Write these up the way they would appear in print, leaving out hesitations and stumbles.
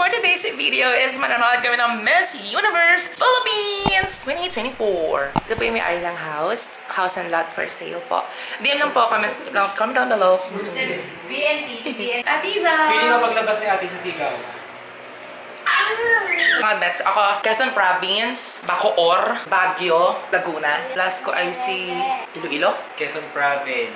for today's video is manonood kami ng Miss Universe Philippines 2024. Ito po yung may-ari ng house. House and lot for sale po. DM lang po, comment down below kung gusto mo. BNT. Atiza! Pili ka paglabas ni ate sa sigaw. Mga bets, ako, Quezon Province, Bacoor, Baguio, Laguna. Last ko ay si Iloilo. Quezon Province,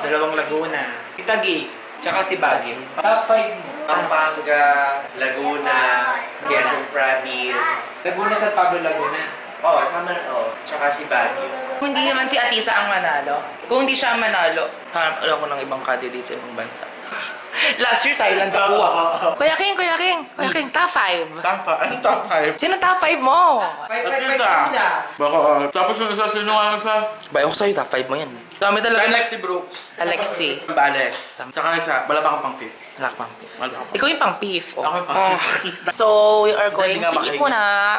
Dalawang Laguna, Taguig, tsaka si Baguio. Top 5 mo. Pampanga, Laguna, Quezon Province. Laguna, San Pablo, Laguna. Oo, sama na. Tsaka si Baguio. Kung hindi naman si Atisa ang manalo, kung hindi siya ang manalo, hanap ako ng ibang candidate sa ibang bansa. Last year, Thailand ako. Kuya King, top 5. Top 5? Ano top 5? Sino top 5 mo? Atisa. Baka, tapos yung isa, sino nga sa? Bayo ko sa'yo, top 5 mo yan. Kami talaga. Alexi Brooks. Alexi. Bales. Saka isa, wala pa akong pang 5th. Wala pang beef. Ikaw yung pang beef. Oh. Ako yung pang beef. So, we are going to eat muna.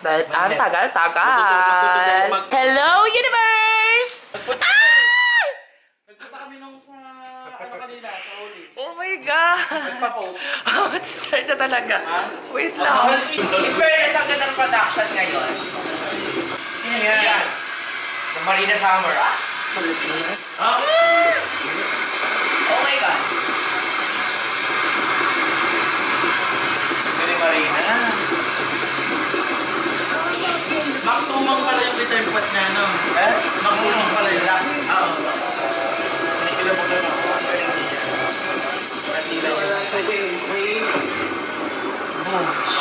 Dahil ang tagal-tagal. Hello, Universe! Ah! Nagpunta kami nung sa, kanina, sa uli. Oh my God! Nagpa-post. Start na talaga. Wait lang. In fairness, ang ganda ng production ngayon. Sino yan? Sa Marina Summer. Philippines. Ah? Oh my God. Pwede Marina. Maktumang pala yung return pass niya, no? Eh? Maktumang pala yun. Oo. Nakikila mo doon ako. Nakikila mo.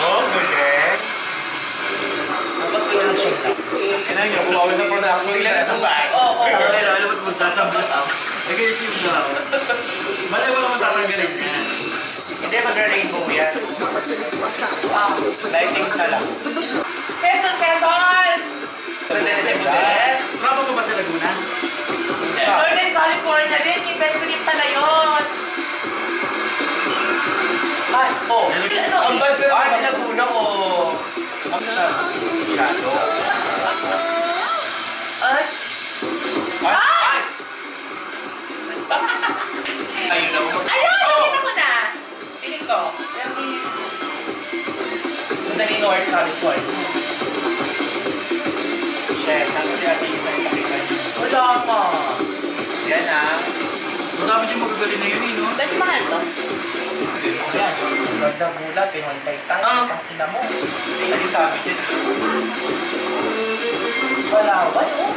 Oh, good eh. Dapat ko yung shake up. Kaya yung kumawin na production nila sa bahay. Oo. Alam mo magsasabot ako. Nag-i-isip na ako. Malay mo naman tatanggalin niya. Hindi, mag-rainbow yan. Wow. Lightings na lang. Quezon! Tropa mo ba sa Laguna? Northern California din. Event ko din pala yun. Ay, oh. Ang bad pero ang Laguna o... Ang Shadow. Ay! Ay! Ayun na mo. Ayun! Nakita mo na! Piling ko. Punta ni North California. Shit, ano si Ate Isa yung pakita niyo? Wala ka. Yan ah. Marami siyang magagaling na yun eh, no? Dahil mahal to? Yan. Ganda gula, pinwantay tayo. Ang ina mo. Ay, sabi siya. Walawan, oh.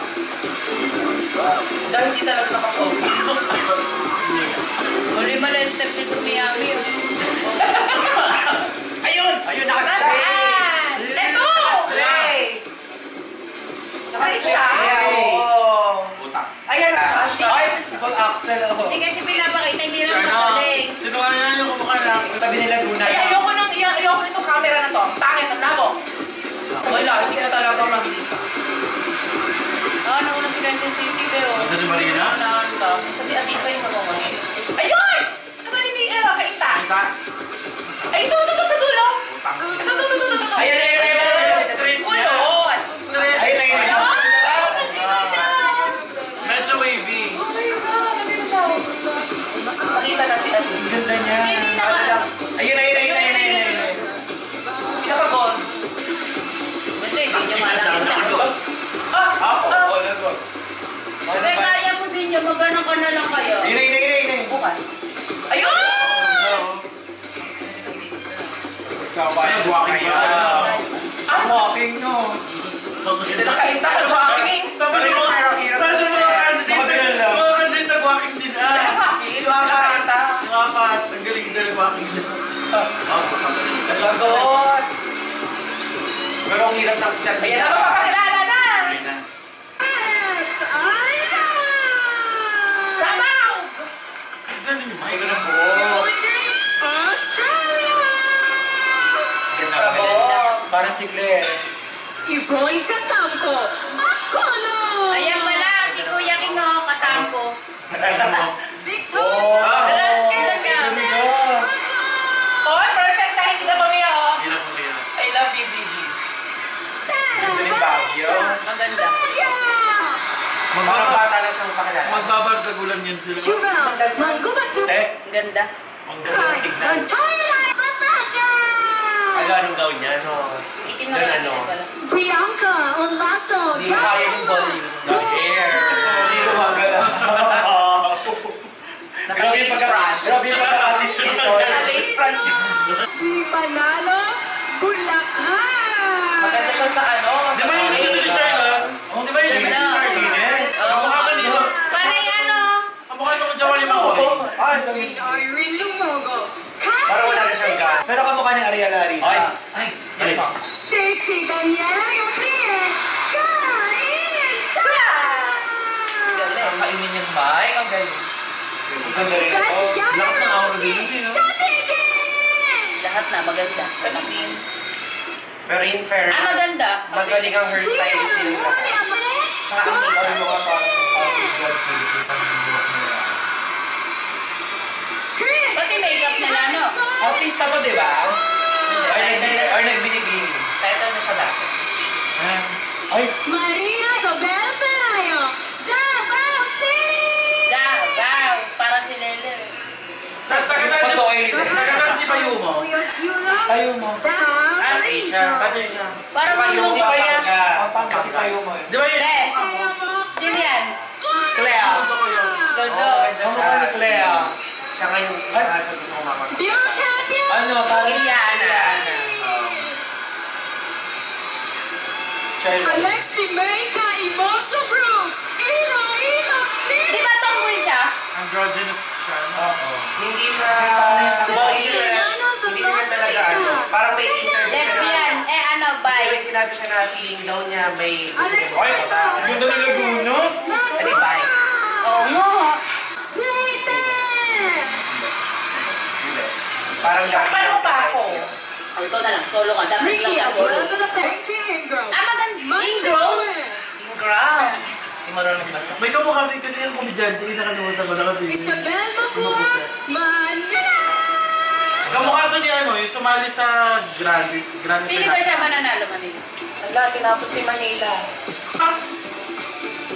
Dahil hindi talaga nakapog. Uli malentep ni Sumiyami. Ayun! Ayun, nakasasay! Nasaan? Ito! Hey! Nakasay siya? Putak. Ayan! Ay, full axle ako. Hindi kasi pinapakita, hindi naman makaling. Sino ka na yung kumukha lang? Tabi nila Laguna. Ay, ayoko nitong camera na to. Bakit? Ang labo. Wala, hindi na talaga makikita. Nauna si Ganyan City, pero... Ito si Marina? Naanta. Kasi Atisa yung mamamahin. Ayun! Nasaan yung kaita? Kita? Ay, ito sa dulo! Putang. Ito. Ayun! Straight niya. Ulot! Ayun. Ah! Medyo wavy. Oh my God! Nakita na si Atisa. Ganda niya. Ayun. Isa pa gold. Hindi, hindi nyo malaki. Kasi kaya mo din nyo, magano'n ka na lang kayo. Ayun. Bukas. Ayun! Ayun, walking ba? Walking, no? Hindi nakainta ka walking. Tapos yung mga candidate nag-walking din Nakain, nakainta. Yung apat, ang galing din nag-walking din. Sagot! Pero ang hirap ng chat. Ayan na, mapapakilala na! Sabaw! Ganda niyo, may ganun po. Sabaw! Parang si Claire. Ayan pala, si Kuya Kingo, katampo. Oh! Velasquez ka. Oh, perfect na hindi na kami ako. Hirap mo yun. I love you, BG. Ganda ni Baguio. Maganda. Mga bata lang siyang pakilala. Magbabardagulan yan sila. Ganda. Ang ganda ng tignan. ganong gawin niya, no? Itim na ano. Bianca Olaso. Hindi mo kaya yung volume ng hair. Hindi ko magala. Grabe yung pagka-artist dito. Lace front. Si Manalo Bulacan. Maganda siya sa ano. Di ba yung gusto ni Charla? Di ba yung gusto ni Charla? Mukha ka niyo. Panay ano? Mukha ka ng Jawali Mako. Queen Irene Lumogo. Para wala na siyang gas. Pero kamukha ng Ariana Arisa. Ay! Yan pa. Stacy Daniela Gabriel. Kainta. Ang kainin yung bike. Ang galing. Ang ganda rin ako. Tatiana Lakas ng aura Rossi. din. Tatigin. Lahat na maganda. Sabihin. Pero in fairness, Maganda. magaling ang hairstylist Dian nila. Muli Amet. Chris. Pati makeup nila, no? Artista ba, di ba? Or nagbinibini. Title na siya dati. Ay! Maria Isabel Pelayo. Davao City. Wow! Parang si Lele. Taga-saan si Payumo? Tayo mo. Patricia. Parang Yung manglong pa niya. si Payumo. Di ba yun? Red. Sino yan? Clea. Dodo. Kamukha ni Clea. Siya nga yung isa sa gusto ko makakita. Bianca Bianca. Ano? Parang Iliana. Charlotte. Alexi Meika Imoso Brooks. Iloilo City. Di ba tomboy siya? Androgynous siya. Hindi siya... Ferdinando Hindi siya talaga ano. Parang may interview siya na... Lesbian. Ano, May bi? sinabi siya na feeling daw niya may... Alexi Ay, Meika. ganda ng Laguna. Ano bike? Oo nga. Leyte. Parang Paano pa ako? Ito na lang. Solo ka. Dapat Ricky lang ako. Abuelo to the Becky Ingram. Maganda. Ingro. Ingram. Hindi marunong magbasa. May kamukha kasi yung komedyante, nakalimutan ko na kasi. Isabel Macua Manila. Kamukha to ni ano, yung sumali sa Grande. Pili ko siya mananalo Manila. Wala, tinapos ni Manila.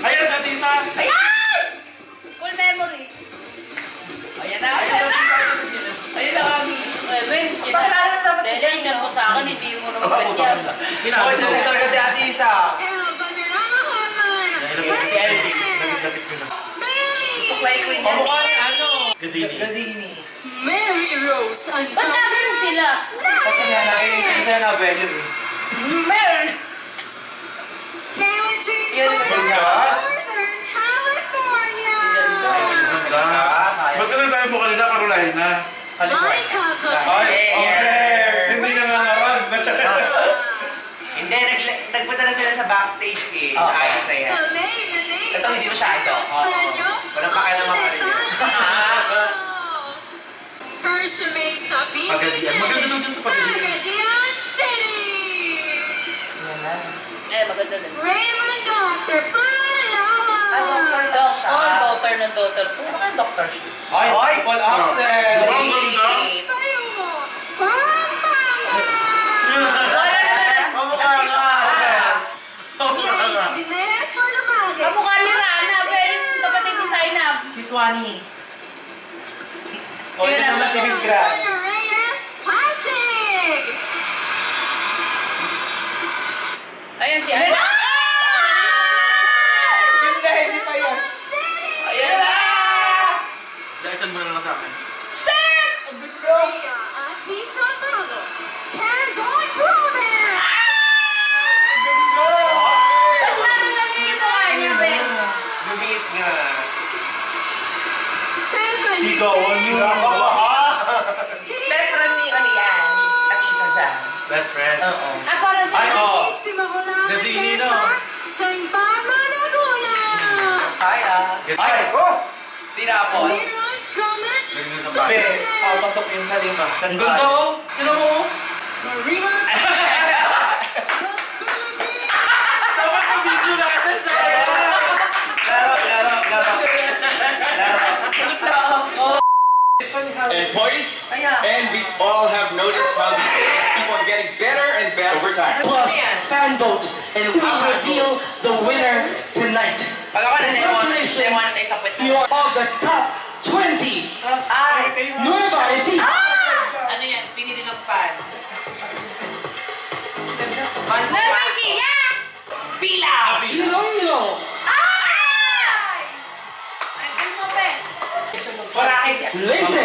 Ayan, sa tita. Ayan! Full memory. Ayan na, ayan na. Ayun na kami. Ben, Pakilala na dapat si Dahil mo sa akin, hindi mo naman ganyan. Hoy, dyan talaga si Ate Isa. El Valderrama Hotline. Supply queen yan. Kamukha ni ano? Gazini. Gazini. Mary Rose Ba't nagano sila? Kasi nga, nakikinig siya na venue eh. Meron. Kayla Jean Yun, Carter, ganda. Northern California. Ba't ka na tayo mo kanina, Carolina? Monica Ay, okay. Hindi na nangaran. Hindi, nagpunta na sila sa backstage eh. Oo. Ayos na yan. Soleil Melina. Ito, hindi masyado. Espanyo. Walang pakialam ang Carolina. Persia May Sabine. Pagadian. Maganda daw dyan sa Pagadian. Pagadian City. Maganda din. Raymond Dr. Palawan. Daughter ng daughter ko. Baka doctor siya. Ay, Paul Axel. Ang ganda. Tayo mo. Pampanga. Kamukha nga. Miss Jeanette Cholomague. Kamukha ni Rana, pero kapatid ni Zainab. Si Swanee. O, ito naman si Miss Gran. Antonio Reyes Pasig. Ayun si Ana. Hindi, hindi pa yun. Quezon City. Ayan na! Daisan mo na lang sa akin. Maria Atisa Pago. Quezon Province. Ba't namin naging yung mukha niya, Ben? Lumiit nga. Stephanie. Sigaw niyo. Best friend ni ano yan? At isa siya. Best friend. Oo. Parang siya. Ay, oo. Gazini, no? San Pablo, Laguna. Kaya. Ay, oh! Tinapos. Miros Gomez, Sabi, papasok yung sa lima. Ang ganda oh. Tignan mo oh. Marimas. Dapat ang video natin sa And boys, and we all have noticed how these things keep on getting better and better over time. Plus fan vote, and we reveal the winner tonight. Pag ako na Congratulations, tayo sa puwet you are of the top 20. Ay! Nueva Ecija. Ano yan? Pinili ng fan. Nueva Ecija! Pila! Iloilo. Ay! Ano mo, pe? Boracay siya. Leyte.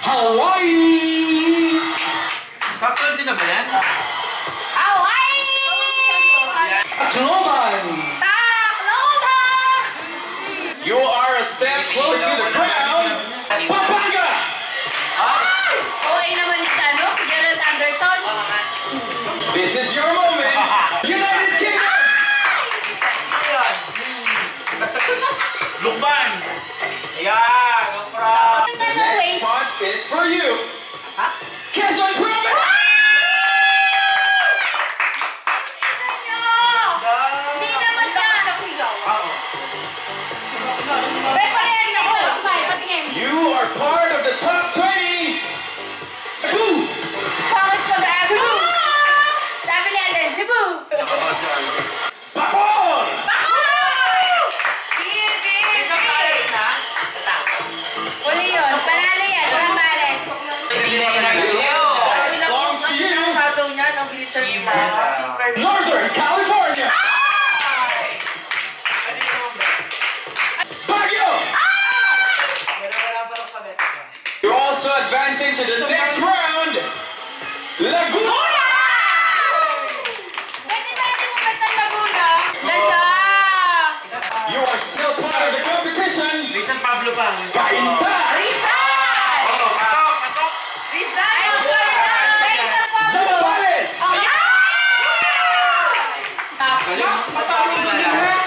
Hawaii. Top 20 na ba yan? Hawaii! Akloban. Tacloban! You are a step closer to the crown. Pampanga! Okay naman ni Tano, Gerald Anderson. This is your moment. United Kingdom! Lukban! Ayan! Ang proud! The next spot is for you. Quezon Province! Hindi naman siya. Patingin ako. Patingin. You are part of the top 20. Cebu! Bakit ko ba? Cebu! Sabi ni Alden, Cebu! Bacol! Uli yun. Panalo yan. Zambales. Belongs to you. Shadow niya, ng glitters na. Super. Northern California! Baguio! You're also advancing to the next round. Laguna! Pwede ba natin umat ng Laguna? Ganda! You are still part of the competition. San Pablo pa. Cainta! Rizal! Patok! Rizal! Rizal pa! Zambales!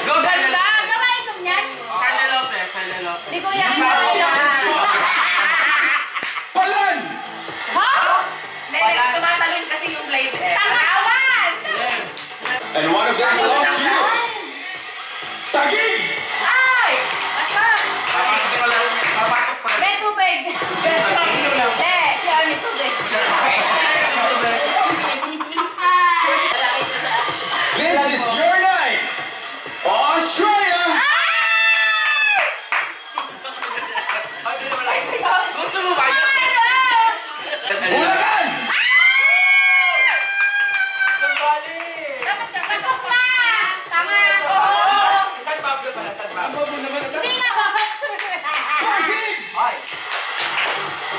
Go, Sanya Lopez! Gawain mo yan? Sanya Lopez! Sanya Lopez! Hindi ko yan gawain. Palan! Ha? Tumatalon kasi yung blade eh. Tangawan! And one of them belongs to you. Taguig! Ay! Basta! Papasok ko lang. Papasok ko lang. Be, tubig! Be, siya ni tubig. This is your night. Australia! Gusto mo ba yan? Bulacan! Dapat ka pasok na! Tama! Oo! San Pablo pala, San Pablo. Hindi na! Pasig!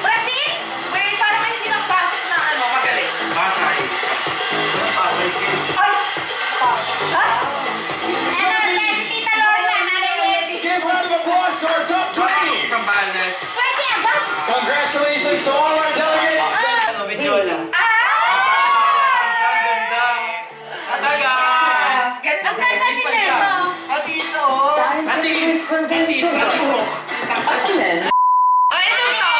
Brazil? Wait, parang may hindi nakapasok na ano, magaling. Pasay. Pasay. Ay! Ha? Ano, yes, Tita Lorna, Nanay Levi. Give a round of applause to our top 20. Sambales. Pwede yan ba? Congratulations to all our delegates. Ano, Medyola. Ang ganda. Ataga. Ang ganda din na ito. Atis, oh. Atis. Atis. Atis. Ay, ito to!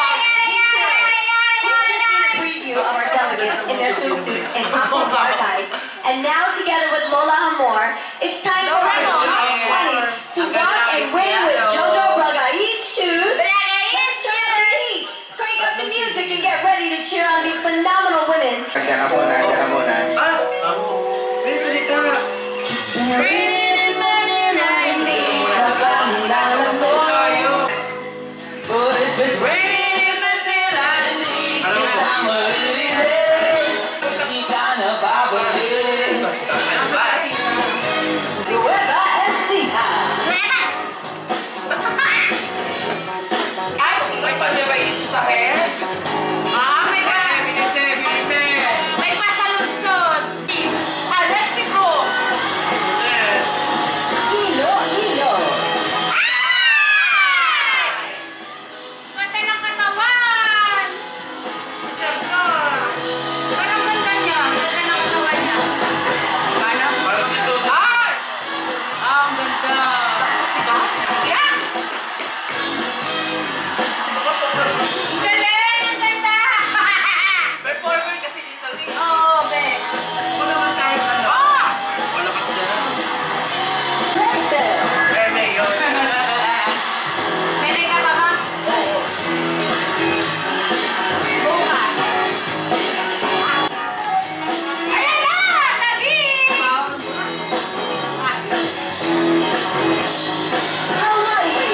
Preview of our delegates in their swimsuits and avant-garde. And now, together with Lola Amor, it's time for our top 20 to walk and win with Jojo Bragai's shoes. Let's turn the heat, crank up the music, and get ready to cheer on these phenomenal women. Diyan na muna. May salita. Tayo. Ay, may pag-iba sa head. May pasaludsod. Alexi Brooks! Hilo, hilo. Ganda ng katawan. Ganda. Parang ganda niya. Ganda ng katawan niya. Parang ito sa... Ay! Ang ganda. Yeah! Ang galing! Ang ganda! Performer kasi dito rin. Oo, be. Wala naman tayo ano. Ah! Wala kasi dyan. Eme, yun. May ka pa ba? Bukas. Ayan na! Tabi! Hawaii.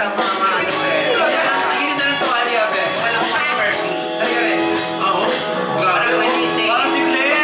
sa mga ano eh. Hindi na ng tuwalya, be. Walang Murphy. Halika rin. Oo. Parang manite. Parang si Claire!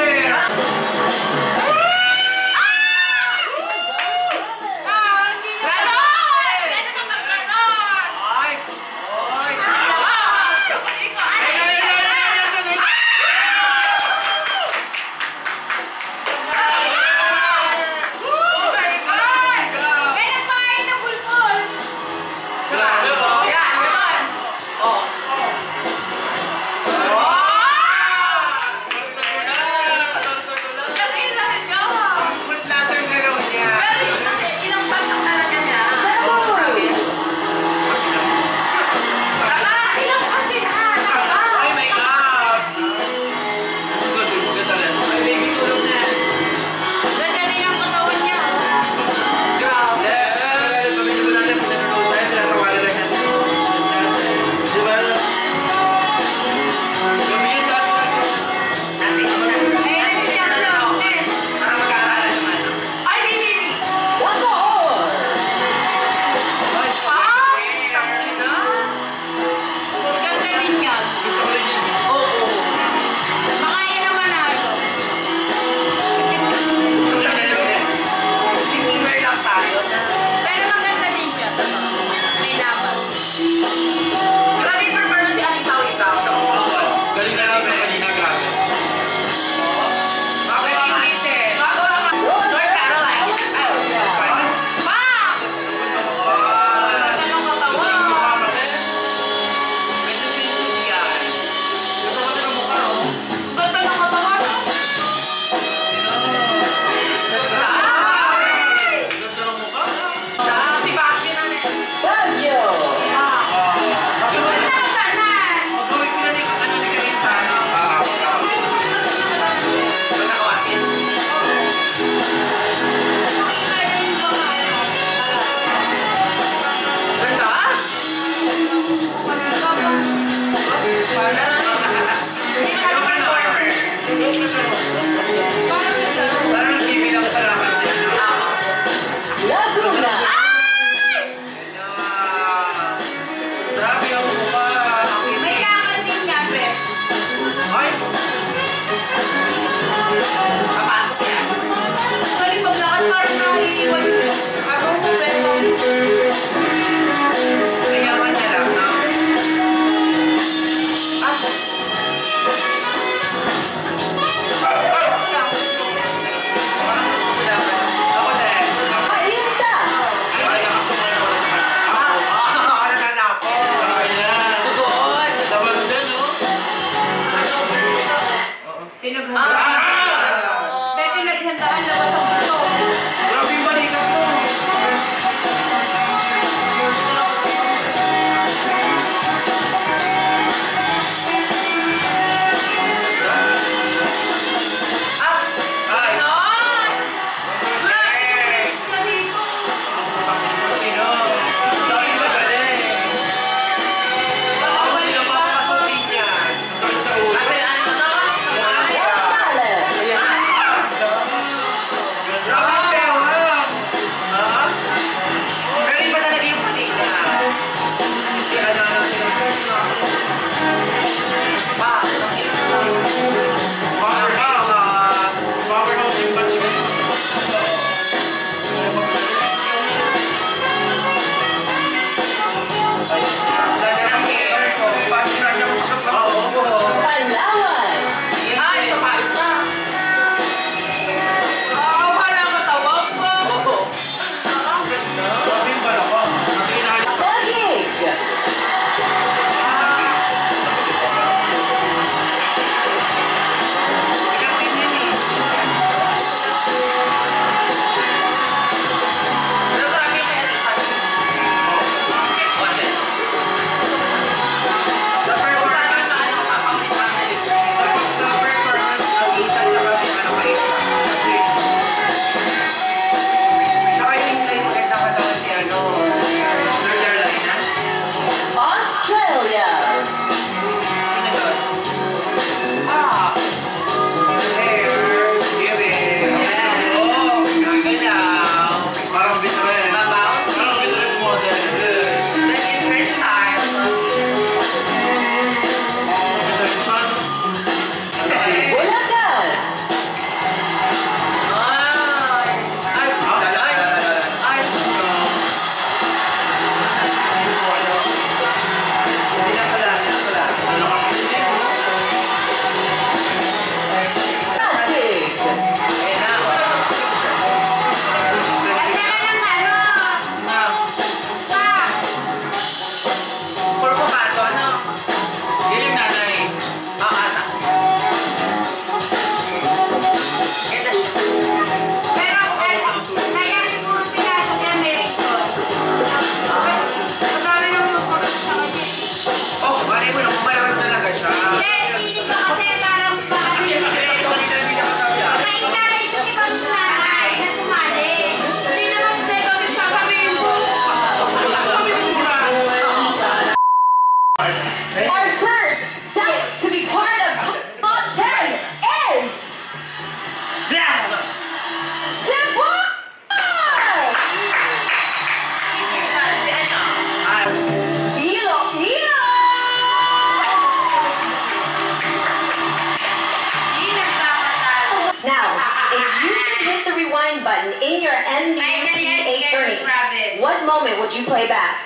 would you play back?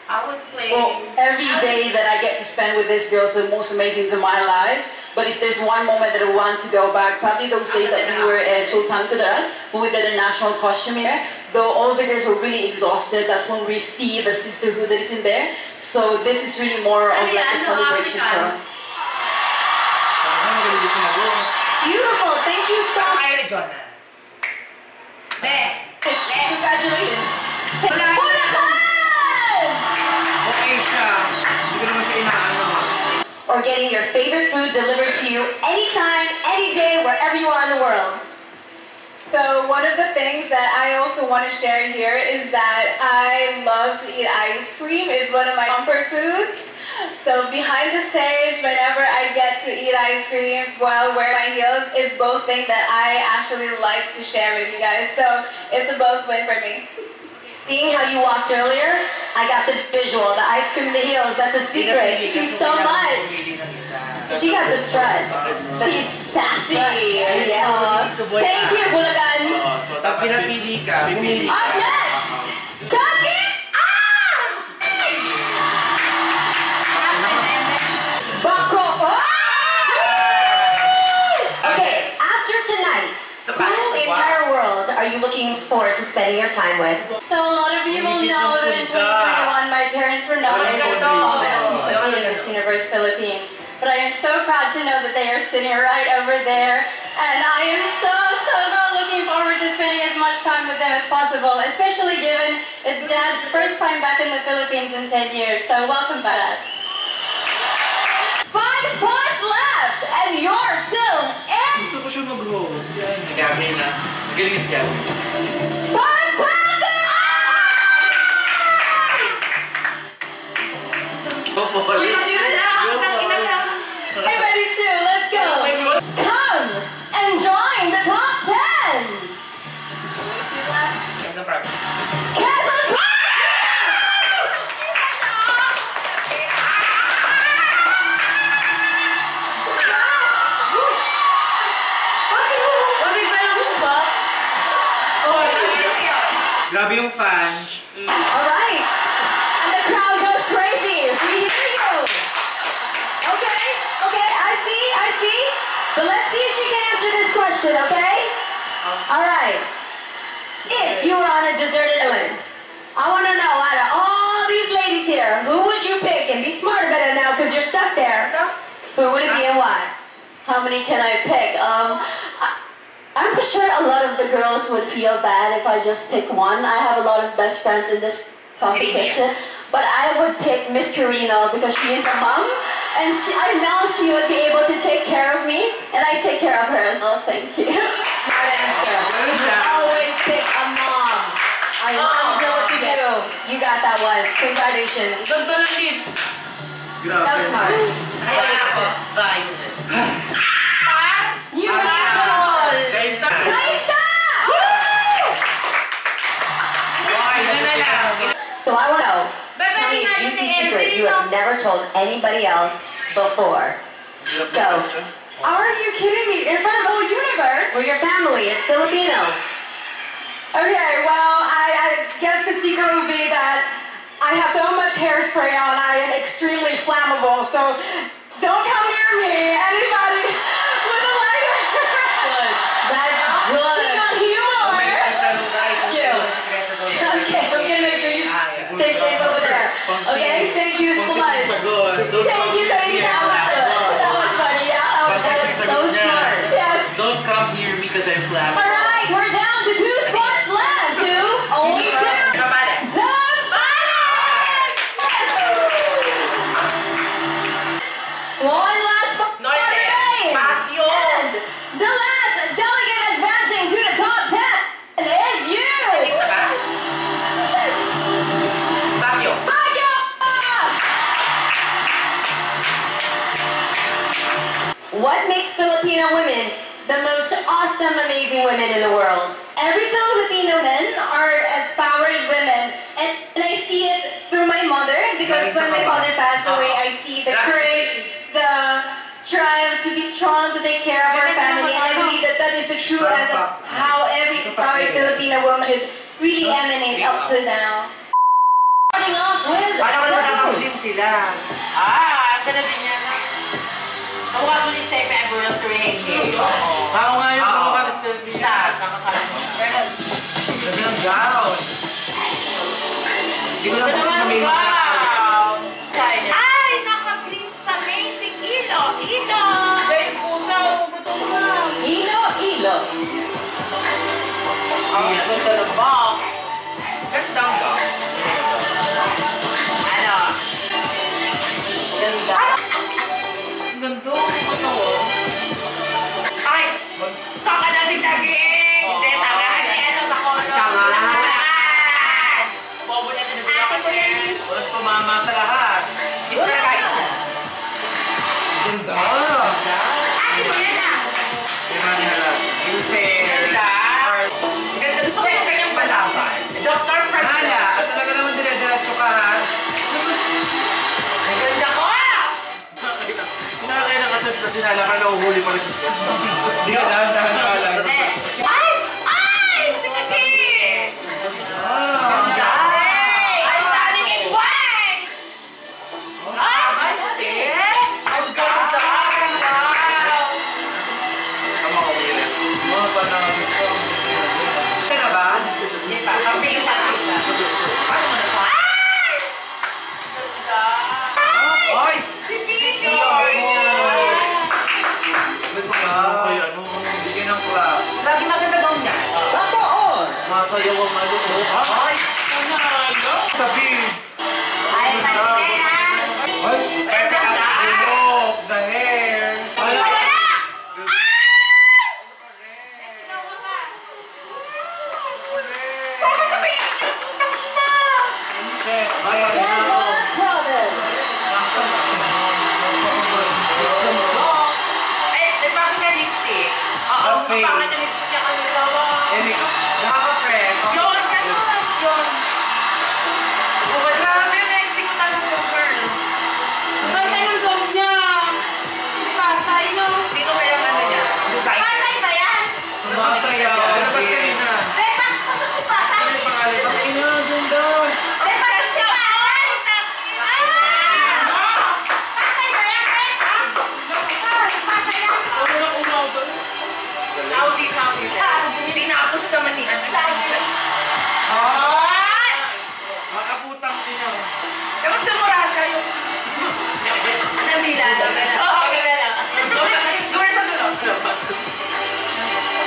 I would play. Well, every day that I get to spend with this girl is the most amazing to my lives. But if there's one moment that I want to go back, probably those days that we were at Sultan Kudarat, when we did a national costume here. Though all the girls were really exhausted, that's when we see the sisterhood that is in there. So this is really more of like a celebration for us. Beautiful. Thank you so much. Kaya ni Jonas. Congratulations. Okay siya. Hindi ko naman siya inaano. Or getting your favorite food delivered to you anytime, any day, wherever you are in the world. So one of the things that I also want to share here is that I love to eat ice cream. It's one of my comfort foods. So behind the stage, whenever I get to eat ice creams while wearing my heels, is both things that I actually like to share with you guys. So it's a both win for me. Seeing how you walked earlier, I got the visual, the ice cream, the heels, that's a secret. Thank you so much. She got the strut. She's sassy. Yeah. Thank you, Bulacan. So, pag pinapili ka, pipili ka. Up next, Ducky! Bako! Okay, after tonight, who in the entire world are you looking forward to spending your time with? So a lot of you will know that in 2021 my parents were not able to be in Miss Universe Philippines. But I am so proud to know that they are sitting right over there. And I am so looking forward to spending as much time with them as possible, especially given it's Dad's first time back in the Philippines in 10 years. So welcome, Dad. 5 spots left, and you're still in Gusto ko siya mag-host. Si Gabby na. Magaling si Gabby. I'm ready too, let's go! Come and join the top 10! Yes, no problem. Quezon Grabe yung fan. Alright! And the crowd goes crazy! We hear you! Okay, I see. But let's see if she can answer this question, okay? Alright. If you were on a deserted island, I want to know out of all these ladies here, who would you pick? And be smart about it now because you're stuck there. Who would it be and why? How many can I pick? I'm sure a lot of the girls would feel bad if I just pick one. I have a lot of best friends in this competition. But I would pick Miss Carino because she is a mom. And I know she would be able to take care of me. And I take care of her as well. Thank you. Smart answer. You always pick a mom. Moms know what to do. You got that one. Congratulations. That was smart. You So I want to know, tell me a juicy secret you have never told anybody else before. Go. Are you kidding me? In front of the whole universe? We're your family. It's Filipino. Okay, well, I guess the secret would be that I have so much hairspray on, I am extremely flammable, so don't come near me, anybody with a lighter. That's good. Not humor. Chill. Okay, I'm going to make sure you stay safe over there. Okay, thank you so much. Thank you, baby. That was funny. Yeah, that was so smart. Yes. Don't come near me because I'm flat. All right, we're down to 2 spots left. Only 2. Zambales. Zambales! One last spot. Norte. remains. Baguio. And the last delegate advancing to the top 10 is you. Baguio. Baguio! What makes Filipino women the most awesome, amazing women in the world? Every Filipino men are empowered women, and I see it through my mother, because when my father passed away, I see the courage, the strive to be strong, to take care of our family, and I believe that that is the true essence of how every empowered Filipino woman should really emanate up to now. starting off with Paano ko naman Cebu. nakakalim sila? Ang ganda din yan. Ang mga tulis tayo pa ever to ring. Ako nga yung mga ka na Steffi. Siya, nakakala mo. Pero, Sabi ng gown. Hindi ko lang gusto na may mga Ay, naka-prince sa amazing ilo. Ilo! Dahil pusa, gutom ka. Ilo. Ang ganda ng bag. Gandang ka. Ano? Ganda. Ang ganda. Ay! Taka na si Tagig! Hindi, taka kasi ano, Tanga. Bobo na sinabi Ate ko yan eh. Walang pumama sa lahat. Miss na guys. Ganda. Ate ko yan ah. Kaya mani halas. You fair. Ganda. Ganda. Gusto ko yung ganyang balaban. Dr. Hala, at talaga naman dire-diretso ka ha. Ang ganda ko! Nakakaya nakatid na sinala ka na uhuli pa rin siya. Hindi ka dahan-dahan ka lang. Ay! Ay! Si Kaki! Ah. I'm standing in white! Ay! Puti! Ang ganda! Tama ko yun. Mga panahon ko. Kaya na ba? Hindi pa, kapisa. Paano mo nasa? Ay! Si Kiki! Ay, ano? Bigyan ng clap. Lagi maganda daw niya. Masayaw ang ano. Ay! Sa beads. Ay, pansin ha. Ay! Perfect na! Look, the hair. Chef, ay, Quezon Province. May pangit na lipstick. Oo, A face. Pangit na lipstick niya kami dalawa. Nakaka-fresh. Yun! Ganun! Yun! Grabe, Mexico talaga, girl. Ang ganda ng gown niya. Pasay, no? Sino kaya ano niya? Designer. Pasay ba yan? Sumasayaw. Labas ka rin na. Re, pasok si Pasay. Ano yung pangalan mo? Ay na, ganda. Re, pasok si Pasay. Pasay ba yan, Re? Pasay yan. Southeast. Tinapos naman ni ano, Lisa. Ay! Makaputang ina. Dapat tumura siya yung... Sandila. Oo, gawin sa dulo.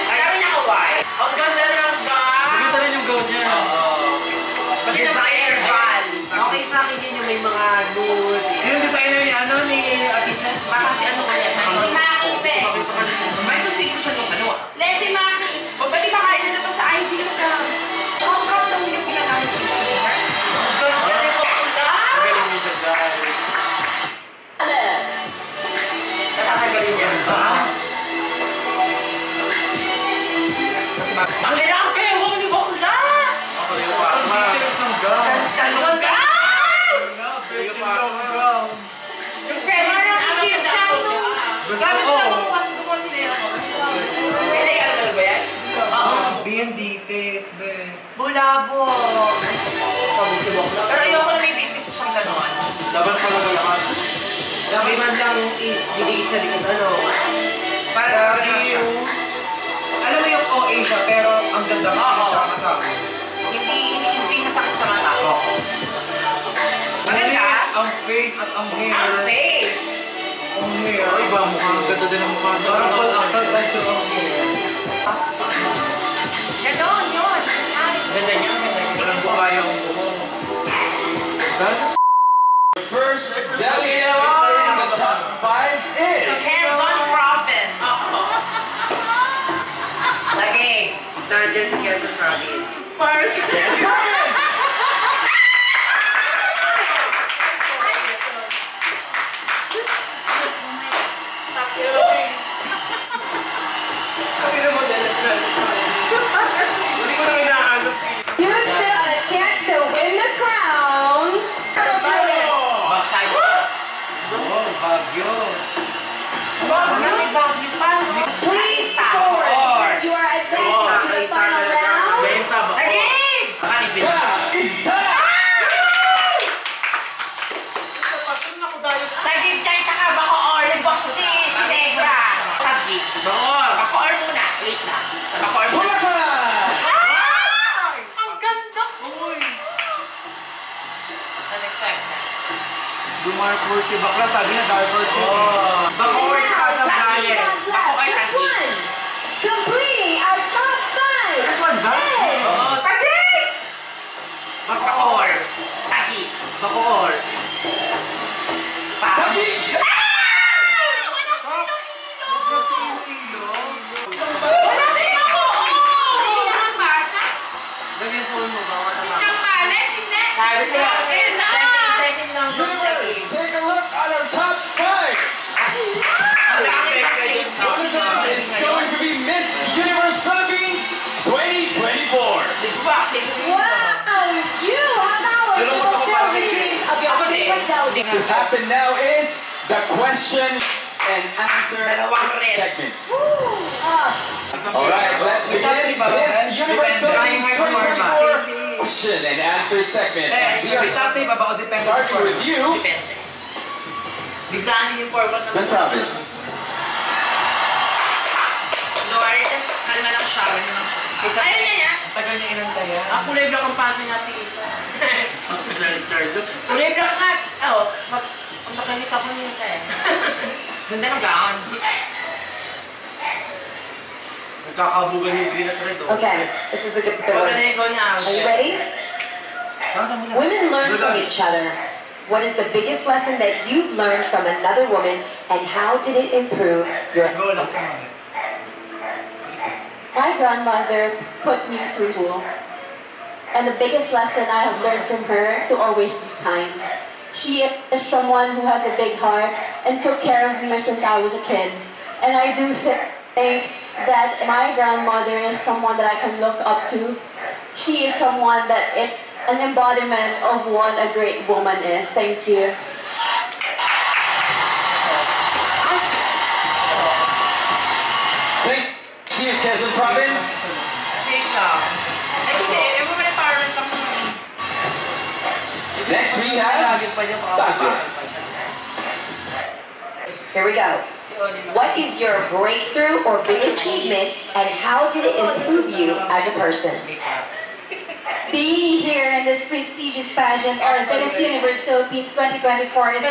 Ay, Kami nakaway. Ang ganda ng gown. Maganda rin yung gown niya. designer Val. Okay sa akin yun yung may mga nude. Sino yung designer ni ano, ni Atisa? Baka si ano kaya siya. Si Maki, be. May tusig ko siya nung ano. Re, si Maki. O kasi baka ina pa sa IG yung ka. Count daw yung pinagamit ko sa Instagram. Magaling niya siya guys. Natatagaling niya. Kasi Kailangan kayo, huwag niyo bakla. Ako yung Ang pakma. details ng gown. Talong ka! Best in long gown. Yung pwede na ang siya, no? Gamit Gusto na ko. ako kasi ko sila yan. Pwede ka naman ba yan? Oo. Being details, best. Bulabo. Sabog-sabog lang. Pero ayoko na may bibig siyang gano'n. Laban talaga lahat. Sabi man lang i-delete sa likod, ano? Para Yung... Alam mo yung OA siya, pero ang ganda mo Oo. kasama. hindi masakit sa mata. Maganda. Ang face at ang hair. Ang face! Ang hair. Ay, iba mukhang ganda din ang mukha. Parang pag aksal tayo sa ang hair. Ganon, yun. Style. Ganda niya, ganda niya. Walang buka yung buhok. First delegate in the top 5 is... Quezon Province. Lagi, nandiyan si Quezon Province. First. Hindi ko na hinahanap. You still have a chance to win the crown. Backside. Oh, Baguio. May bagyo pa, no? Please score. You are advancing to the final round. Benta ba? Again! Kanipin. Ita! Unexpected. Dumark horse, di bakla, sabi na dark horse yun. Baka horse ka sa bias. Ako ay Just tagi. one. Completing our top 5. This one ba? Hey. Oo, tagi! Bakoor. Tagi. Bacoor. Tagi! Wala si Bakoor! Hindi naman basa. Lagyan phone mo ba? Si Sambales, hindi. Sabi sa'yo. Ayun na! Universe, take a look at our top 5. One of them is going to be Miss Universe Philippines 2024. Wow, you have now fulfilled the dreams of your favorite delegate. To happen now is the question and answer Dalawang red. segment. Oh, All right, let's begin Miss Universe Philippines 2024 question and answer segment. And we are starting with you, Depende. Biglaan yung format ng the province. Lord, kalma lang siya. Ganun lang siya. Ayaw niya niya. Tagal niya inantaya. Kulay black ang panty natin isa. Kulay black nga. Oo. Ang makanita ko niya eh. Ganda ng gown. Nagkakabugan yung green at red. okay. This is a good Maganda one. yung gown niya. Are you ready? Women learn from each other. What is the biggest lesson that you've learned from another woman, and how did it improve your Go lang sa mga. My grandmother put me through school. And the biggest lesson I have learned from her is to always be kind. She is someone who has a big heart and took care of me since I was a kid. And I do think that my grandmother is someone that I can look up to. She is someone that is an embodiment of what a great woman is. Thank you. Thank you, Quezon Province. Safe lang. Eh kasi, women empowerment lang naman. Next we have Baguio. Here we go. What is your breakthrough or big achievement, and how did it improve you as a person? Being here in this prestigious pageant, or the Miss Universe Philippines 2024, is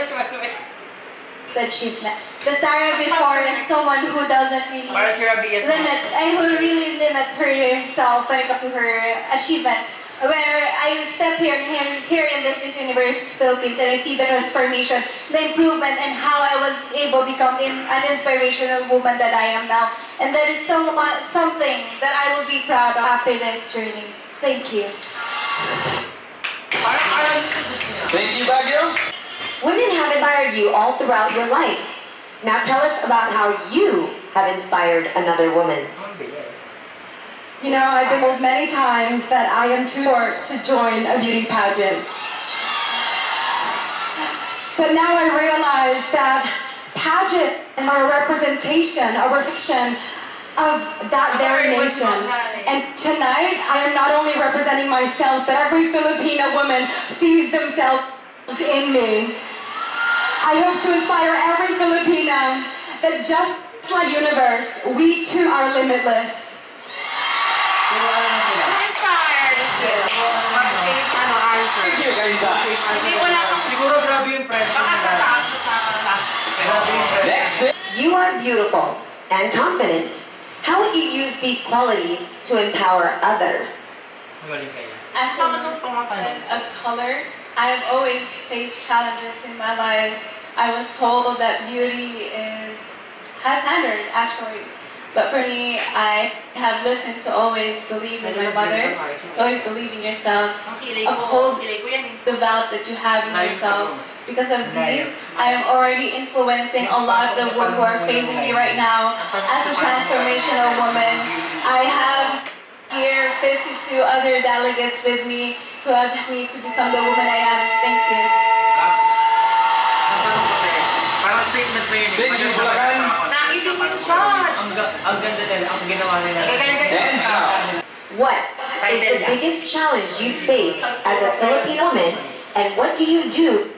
an achievement. The Tara before is someone who doesn't really Para si Rabia sa who really limit herself when it comes to her achievements. Where I step here in this Miss Universe Philippines and I see the transformation, the improvement, and how I was able to become an inspirational woman that I am now. And that is something that I will be proud of after this journey. Thank you. Thank you, Baguio. Women have admired you all throughout your life. Now tell us about how you have inspired another woman. You know, I've been told many times that I am too short to join a beauty pageant. But now I realize that pageant are a representation, a reflection of that very nation. And tonight, I am not only representing myself, but every Filipino woman sees themselves in me. I hope to inspire every Filipina that just like universe, we too are limitless. inspired. Thank you, Kainta. Hindi, wala kang Siguro grabe yung pressure. baka sa taas sa last. Grabe yung pressure. Next, You are beautiful and confident. How would you use these qualities to empower others? Magaling kayo. As Saan ka tumatanong? of color, I have always faced challenges in my life. I was told that beauty has standards, actually. But for me, I have listened to always believe in my mother, to always believe in yourself, Ang kilay ko. uphold Kilay ko yan eh. the vows that you have in yourself. Because of these, I am already influencing a lot of the women who are facing me right now. As a transformational woman, I have here 52 other delegates with me who have helped me to become the woman I am. Thank you. Natanong ko sa'yo. Parang statement na yun eh. Thank you, Bulacan. Naibig yung charge. Ang ganda nila, ang ginawa nila. And now, What is the biggest challenge you face as a Filipino woman, and what do you do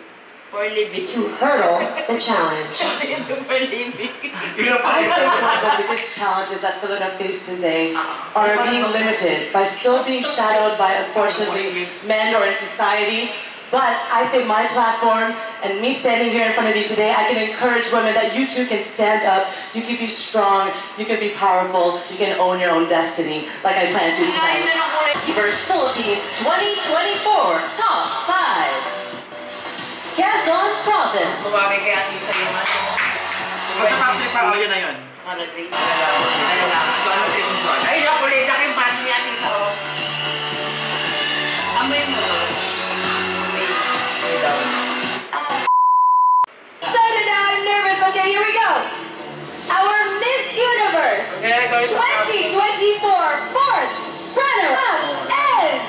For living. to hurdle the challenge? For living. I think one of the biggest challenges that Philippines face today are being limited by still being shadowed by, unfortunately, men or in society But I think my platform and me standing here in front of you today, I can encourage women that you too can stand up, you can be strong, you can be powerful, you can own your own destiny, like I plan to tonight. Universe Philippines 2024 Top 5. Quezon Province. Bumagay kay Ate Isa yung ano. Magka-public pa ako, yun na yun. Ano trinson? Ay, nakulit. Laking pati ni Ate Isa. Amoy mo. Excited now, I'm nervous. Okay, here we go. Our Miss Universe 2024 fourth runner-up is...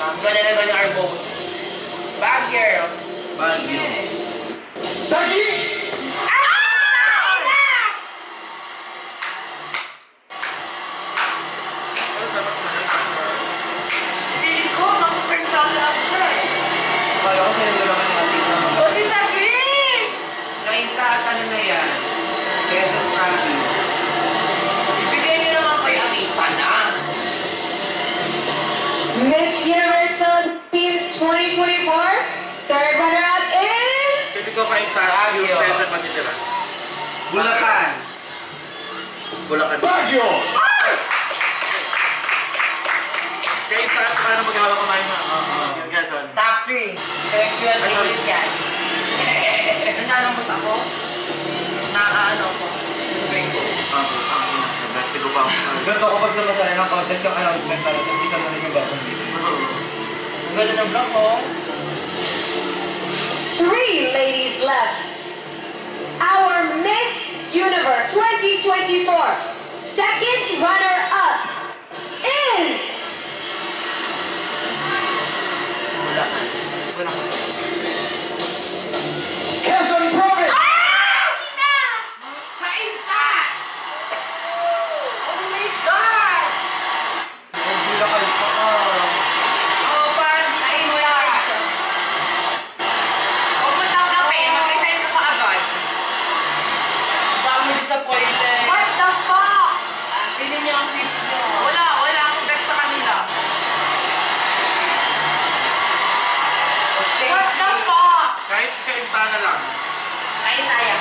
Ganda na ba yung arbo? Baguio. Tagi! Feeling ko, mag-first round up siya eh. Kala ko sa'yo naman yung Ate Isa. O, si Tagi! Naintatalo na yan. Quezon Province. Ibigay niyo naman kay Ate Isa na. Miss Universe Philippines 2024 third runner-up is... Pwede ko kayo tayo yung Quezon matitira. Bulacan. Baguio! Kayo tayo, para na mag-hawak kumain mo. Yung Quezon. Top 3. Thank you, Ate Isa. Nanlalambot ako. Naaano ko. Dati ko pa ako. Ganito ako pag sumasali ng contest yung announcement na tapos isa mo rin yung batong dito. Ang ganda ng vlog ko. 3 ladies left. Our Miss Universe 2024 second runner-up is... Bulacan. Hindi ko na ko. Quezon Province! Ang Bulacan pa ka. Oo, parang di sa imo yan. Huwag mo tanggapin, mag-resign ka agad. Dami disappointed. What the fuck? Pili niya ang kids niya. Wala akong bet sa kanila. What the fuck? Kahit kainta na lang. Kain tayo.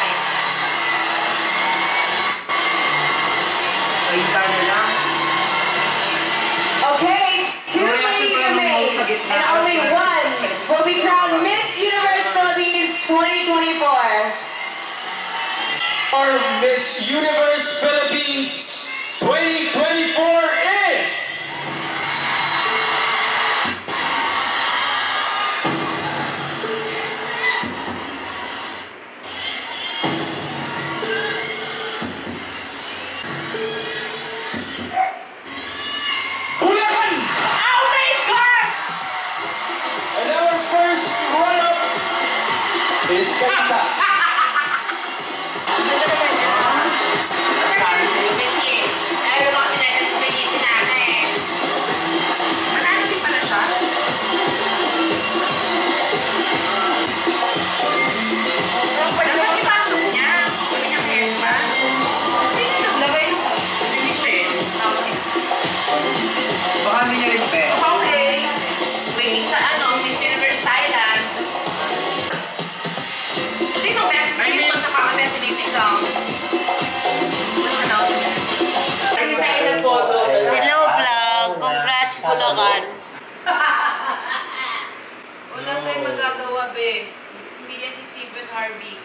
Kainta na lang. Okay, 2 ladies remain, and only one will be crowned Miss Universe Philippines 2024. Our Miss Universe Philippines 2024 is... Bulacan! Oh my God! And our first runner-up is Kaita. Sabi sa'yo, Bestie, ayaw mo kasi natin sa isip natin. Manalo din pala siya. Dapat ipasok niya. Sabi niya kay Esma. Sino naglagay nung si Michelle? Baka hindi niya rin pe. Okay. Waiting sa Miss Universe Thailand. Sino best sis at saka ka best living down? Ano announcement? Ano sa ilang photo? Hello vlog! Congrats Bulacan! Wala tayong magagawa, be. Hindi yan si Stephen Harvey.